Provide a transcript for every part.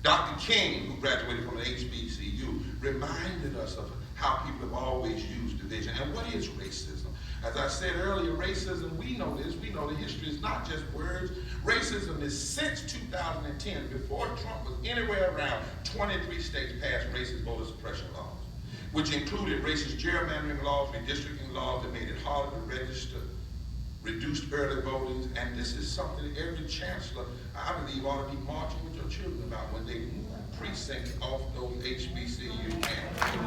Dr. King, who graduated from an HBCU, reminded us of how people have always used division. And what is racism? As I said earlier, racism, we know this, we know the history is not just words. Racism is since 2010, before Trump was anywhere around, 23 states passed racist voter suppression laws, which included racist gerrymandering laws, redistricting laws that made it harder to register, reduced early voting, and this is something that every chancellor, I believe, ought to be marching with your children about when they move precincts off those HBCU campuses.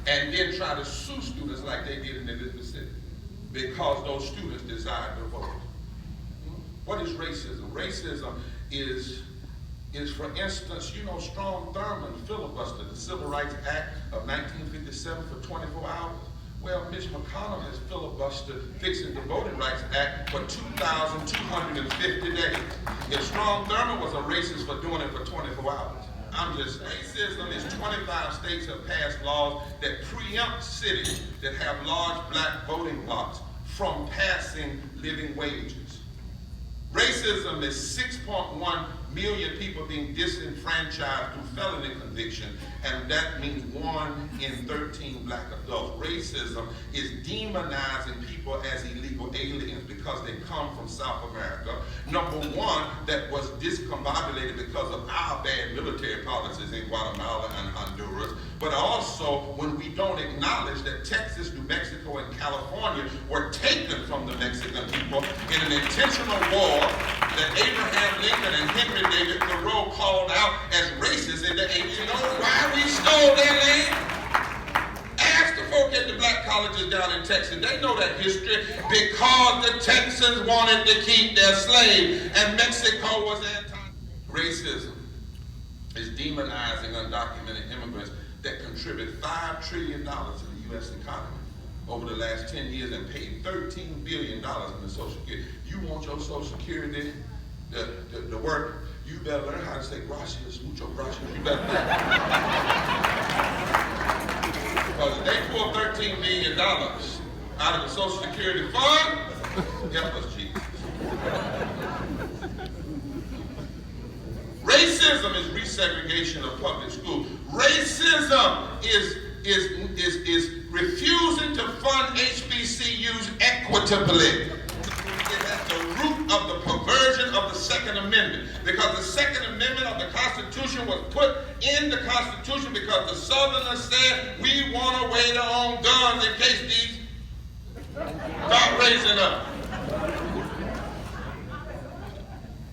And then try to sue students like they did in Mississippi because those students desired to vote. What is racism? Racism is for instance, you know, Strom Thurmond filibustered the Civil Rights Act of 1957 for 24 hours. Well, Mitch McConnell has filibustered fixing the Voting Rights Act for 2,250 days. If Strom Thurmond was a racist for doing it for 24 hours, I'm just saying, racism is 25 states have passed laws that preempt cities that have large black voting blocks from passing living wages. Racism is 6.1 million people being disenfranchised through felony conviction, and that means 1 in 13 black adults. Racism is demonizing people as illegal aliens because they come from South America. Number one, that was discombobulated because of our bad military policies in Guatemala and Honduras, but also when we don't acknowledge that Texas, New Mexico, and California were taken from the Mexican people in an intentional war that Abraham Lincoln and Henry David Thoreau called out as racist in the 80s. You know why we stole their land? Ask the folk at the black colleges down in Texas. They know that history because the Texans wanted to keep their slaves and Mexico was anti-racism. Is demonizing undocumented immigrants that contribute $5 trillion to the U.S. economy over the last 10 years and paid $13 billion in the Social Security. You want your Social Security to work, you better learn how to say gracias, mucho gracias. You better learn. Because if they pull $13 million out of the Social Security fund, help us, Jesus. Racism is resegregation of public schools. Racism is refusing to fund HBCUs equitably. It has the root of the perversion of the Second Amendment. Because the Second Amendment of the Constitution was put in the Constitution because the Southerners said, we want to weigh their own guns in case these start raising up.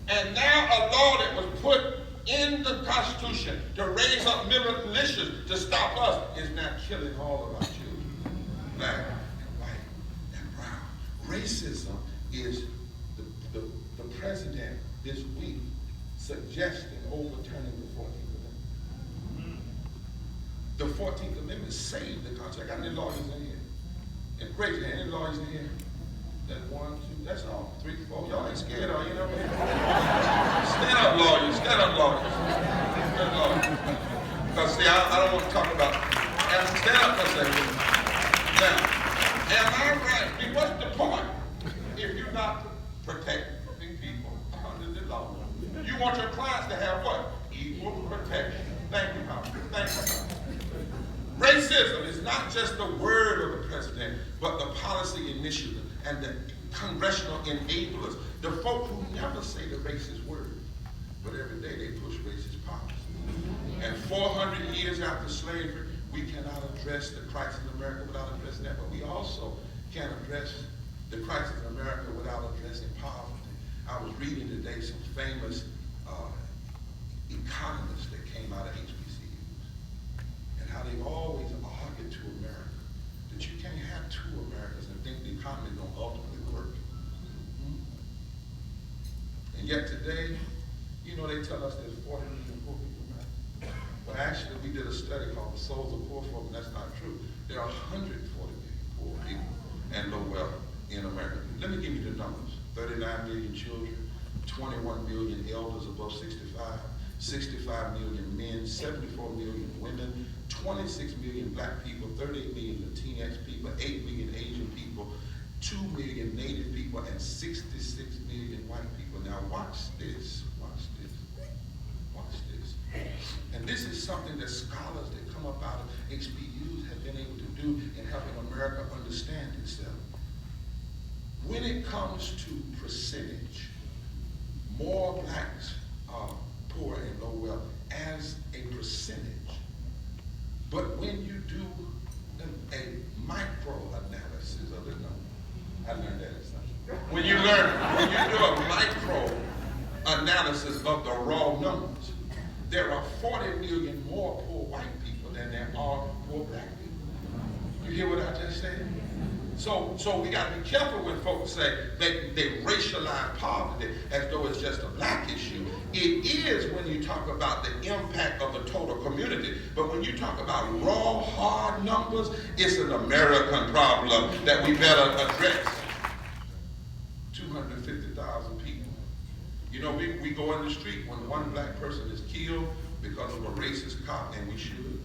And now a law that was put in the Constitution to raise up militias to stop us is now killing all of our children, black and white and brown. Racism is the president this week suggesting overturning the 14th Amendment. The 14th Amendment saved the country. I got any lawyers in here? And raise your hand, any lawyers in here? That's 1, 2, that's all. 3, 4. Y'all ain't scared, are you? Stand up, lawyers. Stand up, lawyers. Stand up, lawyers. Because, see, I don't want to talk about. Stand up for a second. Now, am I right? I mean, what's the point if you're not protecting people under the law? You want your clients to have what? Equal protection. Thank you, Howard. Thank you. Racism is not just the word of the president, but the policy initiative and the congressional enablers, the folk who never say the racist word, but every day they push racist policy. And 400 years after slavery, we cannot address the crisis in America without addressing that, but we also can't address the crisis in America without addressing poverty. I was reading today some famous economists that came out of HBCUs and how they've always argued to America that you can't have two Americas and think the economy is going to ultimately work. And yet today, you know, they tell us there's 40 million poor people, right? Well, actually, we did a study called The Souls of Poor Folk, and that's not true. There are 140 million poor people and low wealth in America. Let me give you the numbers. 39 million children, 21 million elders above 65, 65 million men, 74 million women, 26 million black people, 38 million Latinx people, 8 million Asian people, 2 million native people and 66 million white people. Now watch this, watch this, watch this. And this is something that scholars that come up out of HBCUs have been able to do in helping America understand itself. When it comes to percentage, more blacks are poor and low wealth as a percentage. But when you do a micro analysis of the number, I learned that in something. When you do a micro analysis of the raw numbers, there are 40 million more poor white people than there are poor black people. You hear what I just said? So we got to be careful when folks say they racialize poverty as though it's just a black issue. It is when you talk about the impact of the total community. But when you talk about raw, hard numbers, it's an American problem that we better address. 250,000 people. You know, we go in the street when one black person is killed because of a racist cop, and we should.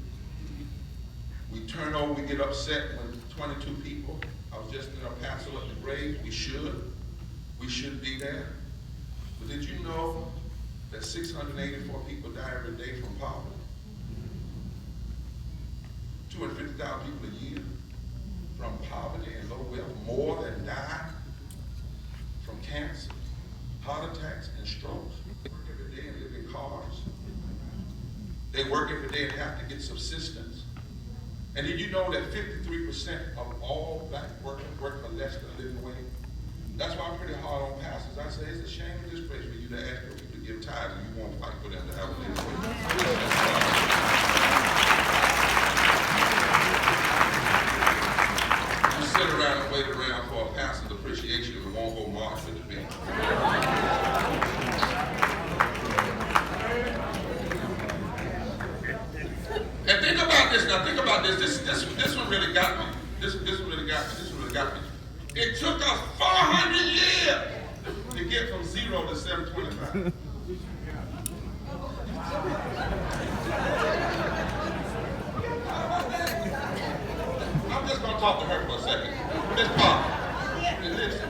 We turn over, we get upset when 22 people. I was just in El Paso at the grave. We should be there. But did you know that 684 people die every day from poverty? 250,000 people a year from poverty and low wealth, more than die from cancer, heart attacks, and strokes. They work every day and live in cars. They work every day and have to get subsistence. And did you know that 53% of all black workers work for less than a living wage? That's why I'm pretty hard on pastors. I say it's a shame in this place for you to ask people to give tithes and you won't fight for them to have a living wage. You sit around and wait around for a pastor's appreciation and won't go march with the bill. And think about this now, think about this. This one really got me. This one really got me. It took us 400 years to get from 0 to 725. I'm just going to talk to her for a second. Miss Pop,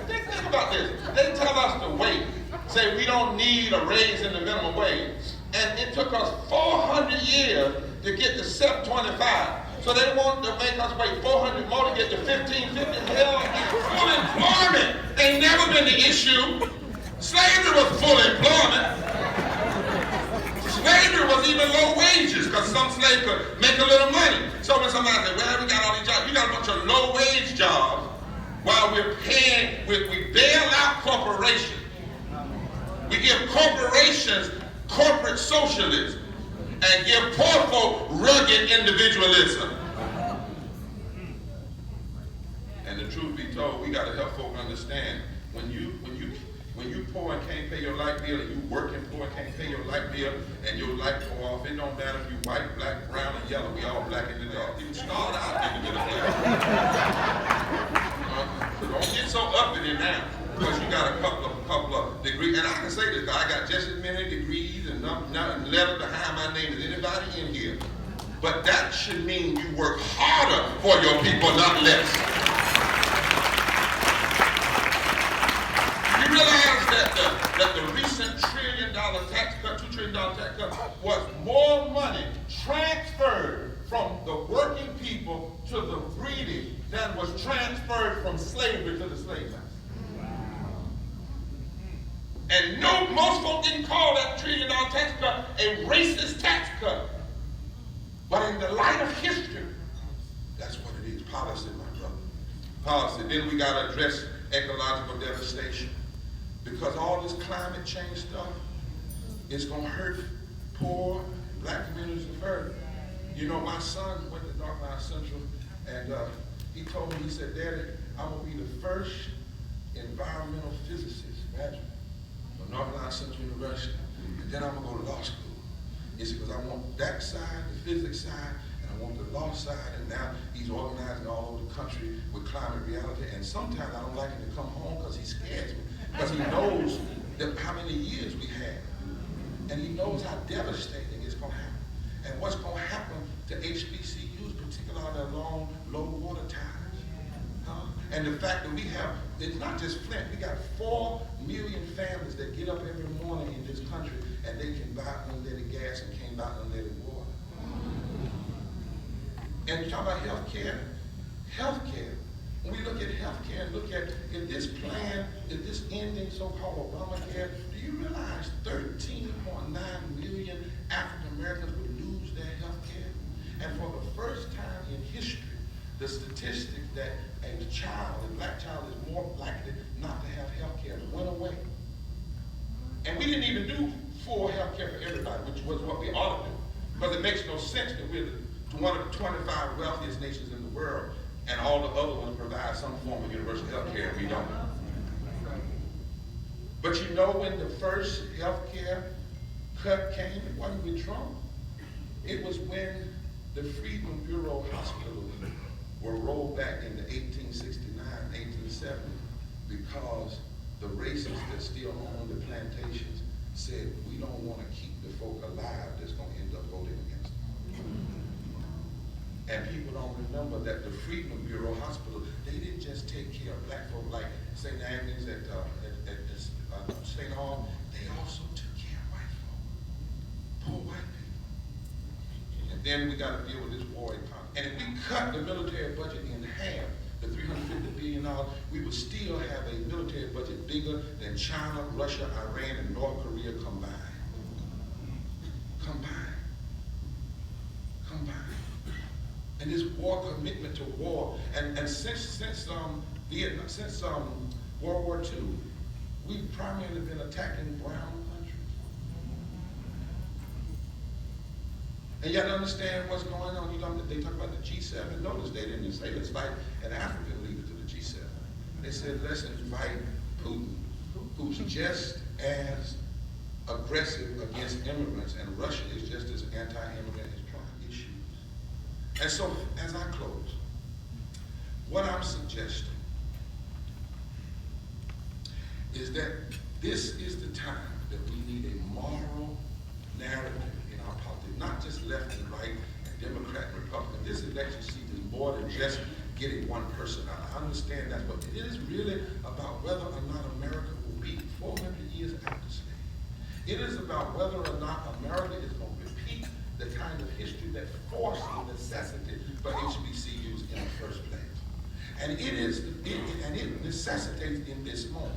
think about this. They tell us to wait, say we don't need a raise in the minimum wage. And it took us 400 years to get to 725. So they want to make us wait 400 more to get to 1550. Hell, full employment ain't never been the issue. Slavery was full employment. Slavery was even low wages because some slaves could make a little money. So when somebody said, well, we got all these jobs, you got a bunch of low wage jobs while we're paying, we bail out corporations. We give corporations corporate socialism and give poor folk rugged individualism. And the truth be told, we got to help folk understand when you poor and can't pay your light bill, and you working poor and can't pay your light bill, and your light go off, it don't matter if you white, black, brown, and yellow. We all black in the dark. You start out in the middle class. So don't get so uppity now because you got a couple of degrees. And I can say this, I got just as many degrees and nothing letter behind my name as anybody in here. But that should mean you work harder for your people, not less. You realize that the recent $1 trillion tax cut, $2 trillion tax cut, was more money transferred from the working people to the greedy than was transferred from slavery to the slave master. And most folks didn't call that $1 trillion tax cut a racist tax cut. But in the light of history, that's what it is. Policy, my brother. Policy. Then we got to address ecological devastation. Because all this climate change stuff is going to hurt poor black communities first. You know, my son went to North Central, and he told me, he said, Daddy, I'm going to be the first environmental physicist graduate from North Central University, and then I'm going to go to law school. He said, because I want that side, the physics side, and I want the law side, and now he's organizing all over the country with climate reality, and sometimes I don't like him to come home because he scares me. Because he knows how many years we have. And he knows how devastating it's going to happen. And what's going to happen to HBCUs, particularly along low water tides. And the fact that we have, it's not just Flint, we got 4 million families that get up every morning in this country and they can buy unleaded gas and can't buy unleaded water. And you talk about health care. When we look at health care and look at if this plan, if this ending so-called Obamacare, do you realize 13.9 million African Americans would lose their health care? And for the first time in history, the statistic that a black child is more likely not to have health care went away. And we didn't even do full health care for everybody, which was what we ought to do. Because it makes no sense that we're one of the 25 wealthiest nations in the world, and all the other ones provide some form of universal health care, and we don't. But you know when the first health care cut came, it wasn't with Trump. It was when the Freedmen Bureau hospitals were rolled back in the 1869, 1870, because the racists that still owned the plantations said, we don't want to keep the folk alive that's going to end up voting against them. And people don't remember that the Freedmen Bureau Hospital, they didn't just take care of black folk like St. Agnes at St. Hall, they also took care of white folk, poor white people. And then we got to deal with this war economy. And if we cut the military budget in half, the $350 billion, we would still have a military budget bigger than China, Russia, Iran, and North Korea combined. And this war commitment to war, and since Vietnam, since World War II, we've primarily been attacking brown countries. And you got to understand what's going on. They talk about the G7. Notice they didn't say let's invite an African leader to the G7. They said let's invite Putin, who's just as aggressive against immigrants, and Russia is just as anti-immigrant as Trump issues. And so, as I close, what I'm suggesting is that this is the time that we need a moral narrative in our politics, not just left and right, and Democrat and Republican. This election season is more than just getting one person out. I understand that, but it is really about whether or not America will be 400 years after slavery. It is about whether or not America is going to repeat the kind of history that forced the necessity for HBCUs in the first place. And it necessitates in this moment.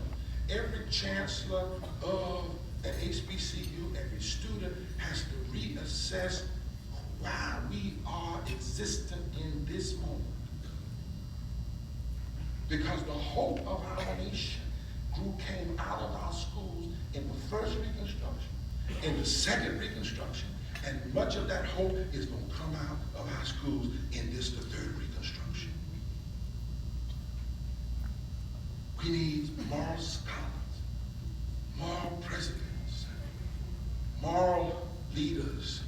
Every chancellor of an HBCU, every student has to reassess why we are existent in this moment. Because the hope of our nation came out of our schools in the first Reconstruction, in the second Reconstruction, and much of that hope is going to come out of our schools in this, the third Reconstruction. We need moral scholars, moral presidents, moral leaders.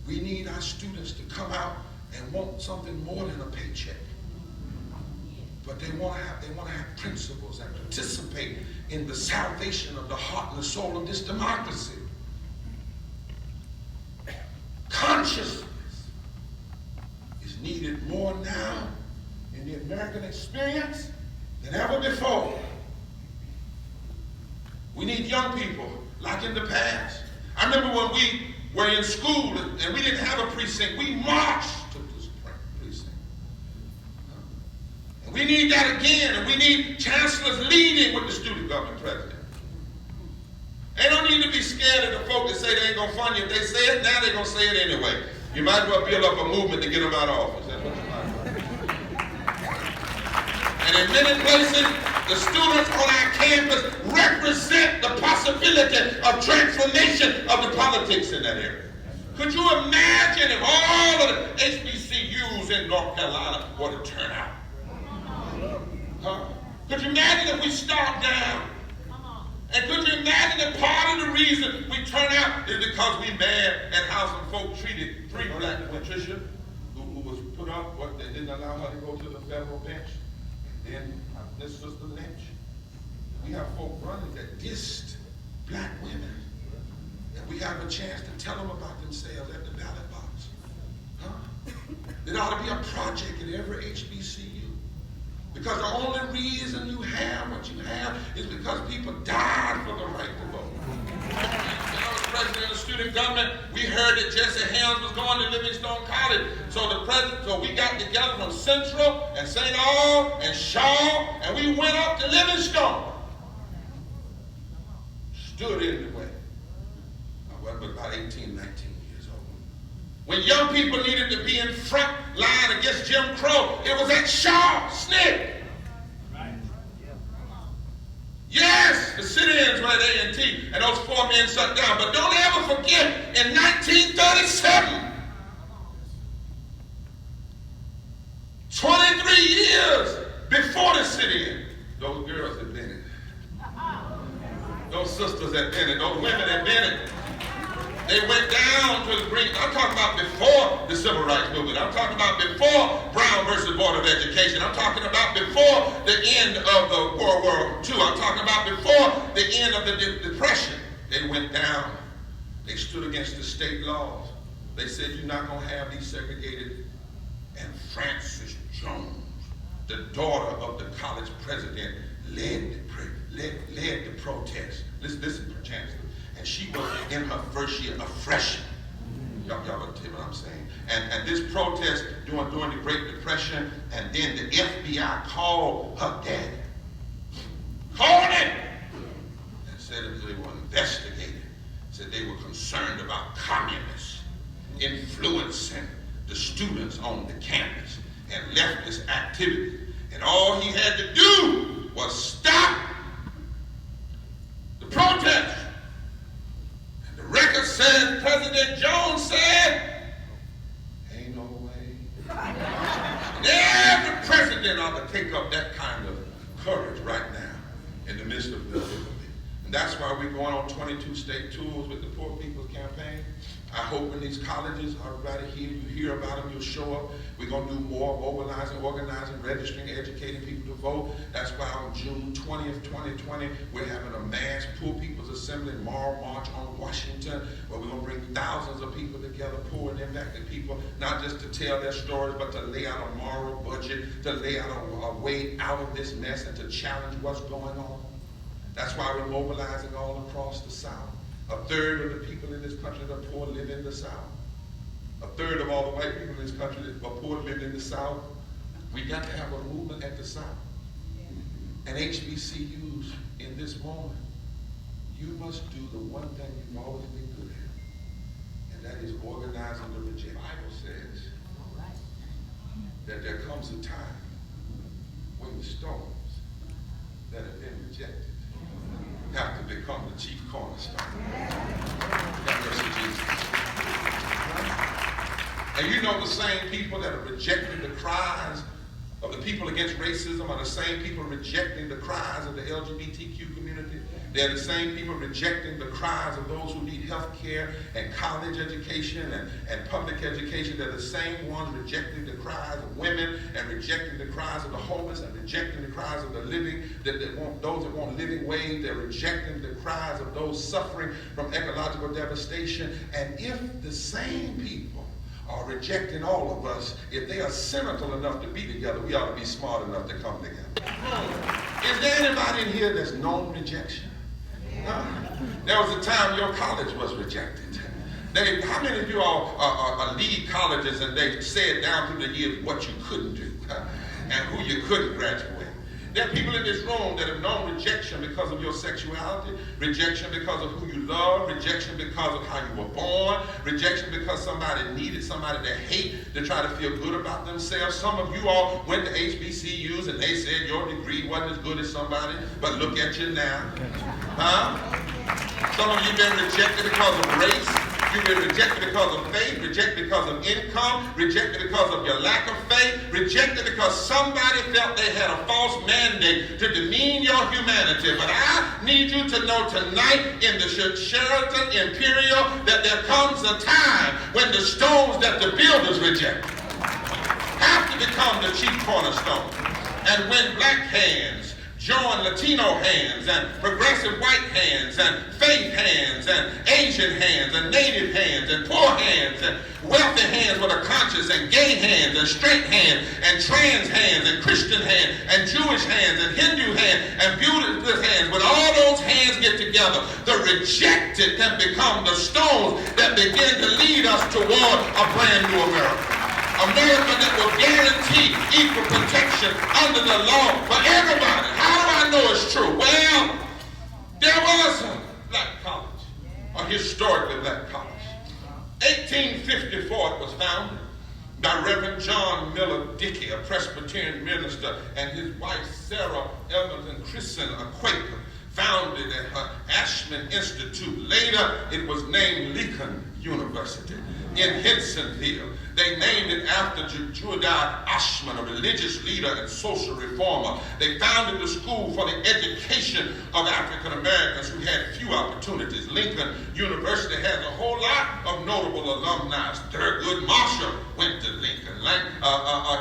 We need our students to come out and want something more than a paycheck. But they want to have principles and participate in the salvation of the heart and the soul of this democracy. Consciousness is needed more now in the American experience than ever before. We need young people like in the past. I remember when we were in school and we didn't have a precinct, we marched to this precinct. And we need that again, and we need chancellors leading with the student government president. They don't need to be scared of the folk that say they ain't going to fund you. If they say it, now they're going to say it anyway. You might as well build up a movement to get them out of office. That's what you might do. And in many places, the students on our campus represent the possibility of transformation of the politics in that area. Could you imagine if all of the HBCUs in North Carolina were to turn out? Huh? Could you imagine if we start down? And could you imagine that part of the reason we turn out is because we mad at how some folk treated three black Patricia who was put up, what they didn't allow her to go to the federal bench. Then this Sister Lynch. We have folk running that dissed black women. And we have a chance to tell them about themselves at the ballot box. Huh? There ought to be a project at every HBCU Because the only reason you have what you have is because people died for the right to vote. When I was president of student government, we heard that Jesse Helms was going to Livingstone College. So we got together from Central and St. Aug and Shaw, and we went up to Livingstone. Stood in the way. I was about 18, 19 years old. When young people needed to be in front line against Jim Crow, it was at Shaw, SNCC. Yes, the sit-ins were at A&T, and those 4 men shut down. But don't ever forget, in 1937, 23 years before the sit-in, those girls at Bennett, those sisters at Bennett, those women at Bennett, they went down to the green. I'm talking about before the Civil Rights Movement. I'm talking about before Brown versus Board of Education. I'm talking about before the end of the World War II. I'm talking about before the end of the Depression. They went down. They stood against the state laws. They said, you're not going to have these segregated. And Frances Jones, the daughter of the college president, led the protest. Listen, Chancellor. And she was in her first year a freshman. Y'all will tell me what I'm saying. And this protest during the Great Depression, and then the FBI called her daddy. Called him! And said that they were investigating. Said they were concerned about communists influencing the students on the campus and leftist activity. And all he had to do was stop the protest. The record says, President Jones said, ain't no way. And every president ought to take up that kind of courage right now in the midst of difficulty. And that's why we're going on 22 state tours with the Poor People's Campaign. I hope in these colleges, everybody here, you hear about them, you'll show up. We're going to do more mobilizing, organizing, registering, educating people to vote. That's why on June 20th, 2020, we're having a mass Poor People's Assembly Moral March on Washington, where we're going to bring thousands of people together, poor and impacted people, not just to tell their stories, but to lay out a moral budget, to lay out a way out of this mess and to challenge what's going on. That's why we're mobilizing all across the South. A third of the people in this country that are poor live in the South. A third of all the white people in this country that are poor live in the South. We got to have a movement at the South. And HBCUs in this moment, you must do the one thing you've always been good at, and that is organizing the rejected. The Bible says that there comes a time when the stones that have been rejected have to become the chief cornerstone. God bless you, Jesus. And you know the same people that are rejecting the cries of the people against racism are the same people rejecting the cries of the LGBTQ community. They're the same people rejecting the cries of those who need health care and college education and public education. They're the same ones rejecting the cries of women and rejecting the cries of the homeless and rejecting the cries of the living, those that want living wage. They're rejecting the cries of those suffering from ecological devastation. And if the same people are rejecting all of us, if they are cynical enough to be together, we ought to be smart enough to come together. Is there anybody in here that's known rejection? There was a time your college was rejected. How many of you all lead colleges and they said down through the years what you couldn't do and who you couldn't graduate? There are people in this room that have known rejection because of your sexuality, rejection because of who you love, rejection because of how you were born, rejection because somebody needed somebody to hate to try to feel good about themselves. Some of you all went to HBCUs and they said your degree wasn't as good as somebody, but look at you now. Some of you been rejected because of race. You've been rejected because of faith, rejected because of income, rejected because of your lack of faith, rejected because somebody felt they had a false mandate to demean your humanity. But I need you to know tonight in the Sheraton Imperial that there comes a time when the stones that the builders reject have to become the chief cornerstone. And when black hands join Latino hands and progressive white hands and faith faith hands and Asian hands and native hands and poor hands and wealthy hands with a conscience and gay hands and straight hands and trans hands and Christian hands and Jewish hands and Hindu hands and beautiful hands. When all those hands get together, the rejected can become the stones that begin to lead us toward a brand new America. America that will guarantee equal protection under the law for everybody. How do I know it's true? Well, there was a black college, a historically black college. 1854 it was founded by Reverend John Miller Dickey, a Presbyterian minister, and his wife Sarah Evans and Christen, a Quaker, founded at her Ashman Institute. Later, it was named Lincoln University in Hensonville. They named it after Judai Ashman, a religious leader and social reformer. They founded the school for the education of African Americans who had few opportunities. Lincoln University has a whole lot of notable alumni. Thurgood Marshall went to Lincoln.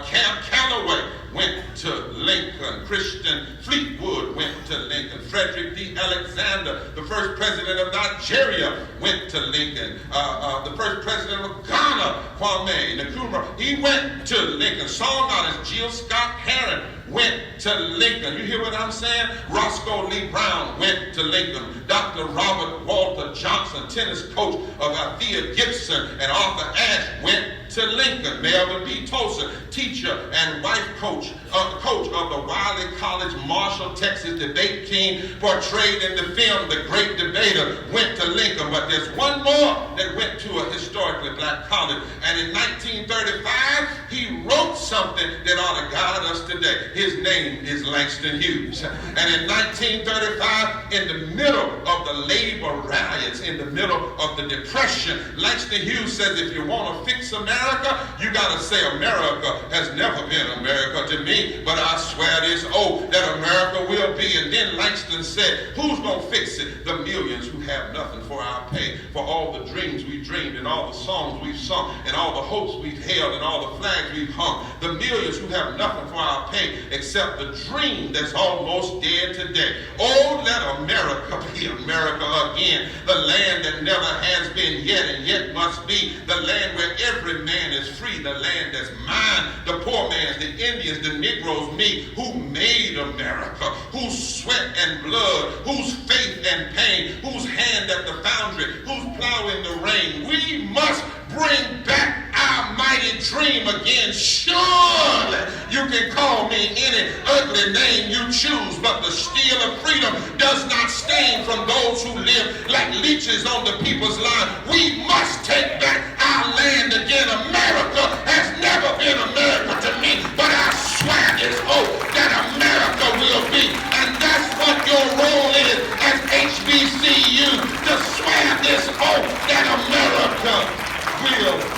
Camp Calloway went to Lincoln. Christian Fleetwood went to Lincoln. Frederick D. Alexander, the first president of Nigeria, went to Lincoln. The first president of Ghana, Kwame Nkrumah, he went to Lincoln. Songwriter Jill Scott Heron went to Lincoln. You hear what I'm saying? Roscoe Lee Brown went to Lincoln. Dr. Robert Walter Johnson, tennis coach of Althea Gibson and Arthur Ashe, went to Lincoln. Melvin B. Tosa, teacher and wife coach of the Wiley College Marshall, Texas debate team, portrayed in the film The Great Debater, went to Lincoln. But there's one more that went to a historically black college. And in 1935, he wrote something that ought to guide us today. His name is Langston Hughes. And in 1935, in the middle of the labor riots, in the middle of the Depression, Langston Hughes says, if you want to fix America, you got to say America has never been America to me, but I swear this oath that America will be. And then Langston said, who's going to fix it? The millions who have nothing for our pay, for all the dreams we dreamed and all the songs we've sung and all the hopes we've held and all the flags we've hung. The millions who have nothing for our pay except the dream that's almost dead today. Oh, let America be America again, the land that never has been yet and yet must be, the land where every man is free, the land that's mine, the poor man's, the Indians, the Negroes, me, who made America, whose sweat and blood, whose faith and pain, whose hand at the foundry, who's plowing the rain. We must bring back our mighty dream again. Surely you can call me any ugly name you choose, but the steel of freedom does not stain from those who live like leeches on the people's line. We must take back our land again. America has never been America to me, but I swear this oath that America will be. And that's what your role is as HBCU, to swear this oath that America will be.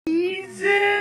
Easy.